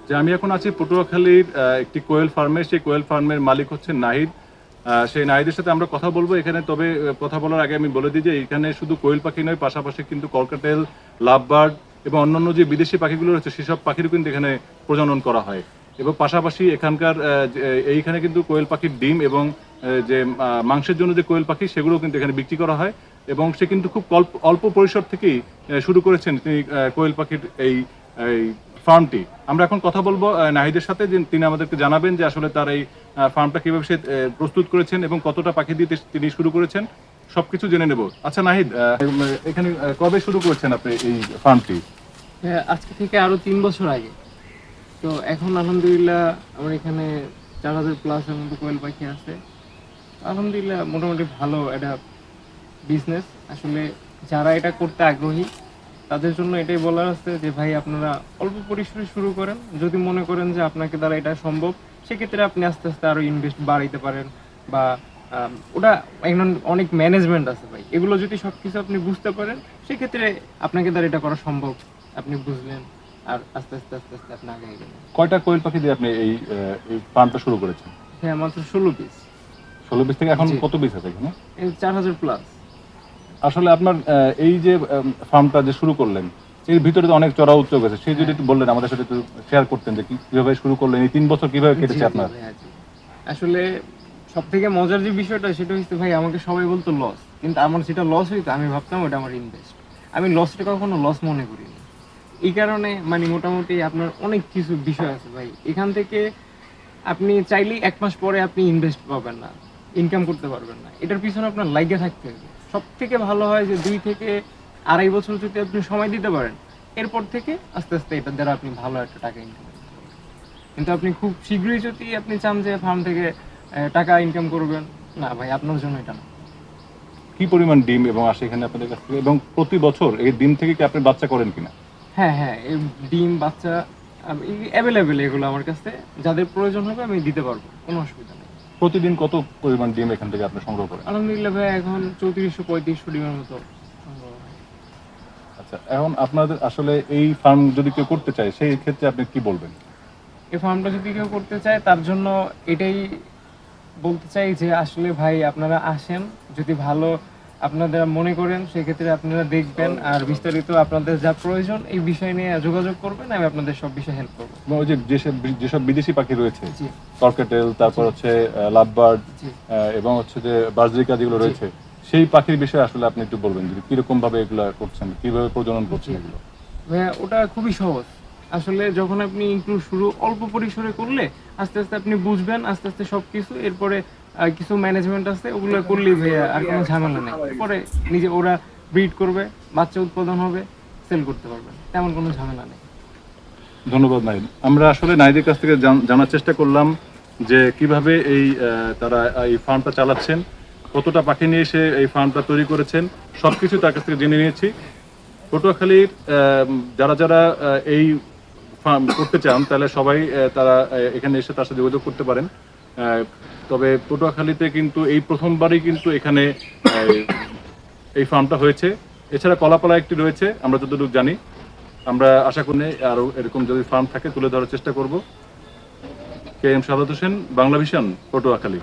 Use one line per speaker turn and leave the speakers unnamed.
যে আমি এখন আছি পটুয়াখালীর একটি কোয়েল ফার্মে। সেই কোয়েল ফার্মের মালিক হচ্ছেন নাহিদ। সেই নাহিদের সাথে আমরা কথা বলবো এখানে। তবে কথা বলার আগে আমি বলে দিই যে এখানে শুধু কোয়েল পাখি নয়, পাশাপাশি কিন্তু কলকাটেল, লাভবার্ড এবং অন্যান্য যে বিদেশি পাখিগুলো রয়েছে সেসব পাখিরও কিন্তু এখানে প্রজনন করা হয়। এবং পাশাপাশি এখানকার এইখানে কিন্তু কোয়েল পাখির ডিম এবং যে মাংসের জন্য যে কোয়েল পাখি সেগুলো কিন্তু এখানে বিক্রি করা হয়। এবং সে কিন্তু খুব অল্প পরিসর থেকেই শুরু করেছেন তিনি কোয়েল পাখির এই এই ফার্মটি। আমরা এখন কথা বলবো নাহিদের সাথে, যে তিনি আমাদেরকে জানাবেন যে আসলে তার এই ফার্মটা কিভাবে সে প্রস্তুত করেছেন এবং কতটা পাখি দিয়ে তিনি শুরু করেছেন, সবকিছু জেনে নেব। আচ্ছা নাহিদ, এখানে কবে শুরু করেছেন আপনি এই ফার্মটি?
হ্যাঁ, আজকে থেকে আরো 3 বছর আগে। তো এখন আলহামদুলিল্লাহ আমার এখানে 4000+ এর মতো কোয়েল পাখি আছে। আলহামদুলিল্লাহ মোটামুটি ভালো একটা বিজনেস। আসলে যারা এটা করতে আগ্রহী তাদের জন্য এটাই বলার আছে যে ভাই আপনারা অল্প পরিসরে শুরু করেন। যদি মনে করেন যে আপনাকে দ্বারা এটা সম্ভব, সেক্ষেত্রে আপনি আস্তে আস্তে আরো ইনভেস্ট বাড়াইতে পারেন। বা ওটা এখন অনেক ম্যানেজমেন্ট আছে ভাই, এগুলো যদি সবকিছু আপনি বুঝতে পারেন সেক্ষেত্রে আপনাকে দ্বারা এটা করা সম্ভব। আপনি বুঝলেন আর আস্তে আস্তে আস্তে আস্তে আপনি আগে গেলেন।
কয়টা কোয়েল পাখি দিয়ে আপনি এই ফার্মটা শুরু করেছেন?
হ্যাঁ, মাত্র 16 পিস।
16 পিস থেকে এখন
জি।
কত পিস আছে এখানে?
এই 4000+।
আসলে আপনার এই যে ফার্মটা যে শুরু করলেন, এর ভিতরে তো অনেক চড়া উচ্চ গেছে। সেই যদি একটু বললেন আমাদের সাথে, একটু শেয়ার করতেন যে কিভাবে শুরু করলেন, এই 3 বছর কিভাবে কেটেছে আপনার?
আসলে সব থেকে মজার যে বিষয়টা সেটা হচ্ছে ভাই, আমাকে সবাই বলতো লস, কিন্তু আমার যেটা লস হইতো আমি ভাবতাম ওটা আমার ইনভেস্ট। আমি লসটা কখনো লস মনে করিনি। এই কারণে মানে মোটামুটি আপনার অনেক কিছু বিষয় আছে ভাই। এখান থেকে আপনি চাইলেই 1 মাস পরে আপনি ইনভেস্ট পাবেন না, ইনকাম করতে পারবেন না। এটার পিছনে আপনার লাইগে থাকতে হবে। সব থেকে ভালো হয় যে 2 থেকে 2.5 বছর যদি আপনি সময় দিতে পারেন, এরপর থেকে আস্তে আস্তে এটার দ্বারা আপনি ভালো একটা টাকা ইনকাম করতে পারবেন। কিন্তু আপনি খুব শীঘ্রই যদি আপনি চান যে ফার্ম থেকে টাকা ইনকাম করবেন, না ভাই, আপনার জন্য এটা না।
কি পরিমাণ ডিম এবং আসে এখানে আপনাদের কাছ থেকে, এবং প্রতি বছর এই ডিম থেকে কি আপনি বাচ্চা করেন কিনা?
হ্যাঁ হ্যাঁ, এই ডিম বাচ্চা অ্যাভেলেবেল, এগুলো আমার কাছে যাদের প্রয়োজন হবে আমি দিতে পারবো, কোনো অসুবিধা নেই।
প্রতিদিন কত পরিমাণ ডিম এখান থেকে আপনি সংগ্রহ করেন?
আলহামদুলিল্লাহ ভাই, এখন 3400-3500 ডিমের মতো সংগ্রহ হয়।
আচ্ছা, এখন আপনাদের আসলে এই ফার্ম যদি কেউ করতে চায় সেই ক্ষেত্রে আপনি কি বলবেন?
এই ফার্মটা যদি কেউ করতে চায় তার জন্য এটাই বলতে চাই যে আসলে ভাই আপনারা আসেন, যদি ভালো আপনারা মনে করেন সেক্ষেত্রে আপনারা দেখবেন, আর বিস্তারিত আপনাদের যা প্রয়োজন এই বিষয় নিয়ে যোগাযোগ করবেন, আমি আপনাদের সব বিষয়ে হেল্প করবো।
এবং ওই যে যেসব বিদেশি পাখি রয়েছে,
জি
কর্কেটেল, তারপর হচ্ছে লাভবার্ড
জি
এবং হচ্ছে যে বাজরিকা যেগুলো রয়েছে, সেই পাখির বিষয়ে আসলে আপনি একটু বলবেন যে কিরকম ভাবে এগুলো করছেন, কিভাবে প্রজনন করছেন এগুলো?
ভাইয়া, ওটা খুবই সহজ। আসলে যখন আপনি একটু শুরু অল্প পরিসরে করলে আস্তে আস্তে আপনি বুঝবেন, আস্তে আস্তে সবকিছু। এরপরে কিছু ম্যানেজমেন্ট আছে, ওগুলো করলেই ভাইয়া আর কোনো ঝামেলা নেই। এরপরে নিজে ওরা ব্রিড করবে, বাচ্চা উৎপাদন হবে, সেল করতে পারবেন, তেমন কোনো ঝামেলা নেই।
ধন্যবাদ নাহিদ। আমরা আসলে নাহিদের কাছ থেকে জানার চেষ্টা করলাম যে কিভাবে এই তারা এই ফার্মটা চালাচ্ছেন, কতটা পাখি নিয়ে এসে এই ফার্মটা তৈরি করেছেন, সবকিছু তার কাছ থেকে জেনে নিয়েছি। পটুয়াখালীর যারা যারা এই ফার্ম করতে চান তাহলে সবাই তারা এখানে এসে তার সাথে যোগাযোগ করতে পারেন। তবে পটুয়াখালীতে কিন্তু এই প্রথমবারই কিন্তু এখানে এই ফার্মটা হয়েছে। এছাড়া কলাপালা একটি রয়েছে আমরা যতটুকু জানি। আমরা আশা করি আরও এরকম যদি ফার্ম থাকে তুলে ধরার চেষ্টা করব। K M Sadat Hossain, Bangla vision, Patuakhali.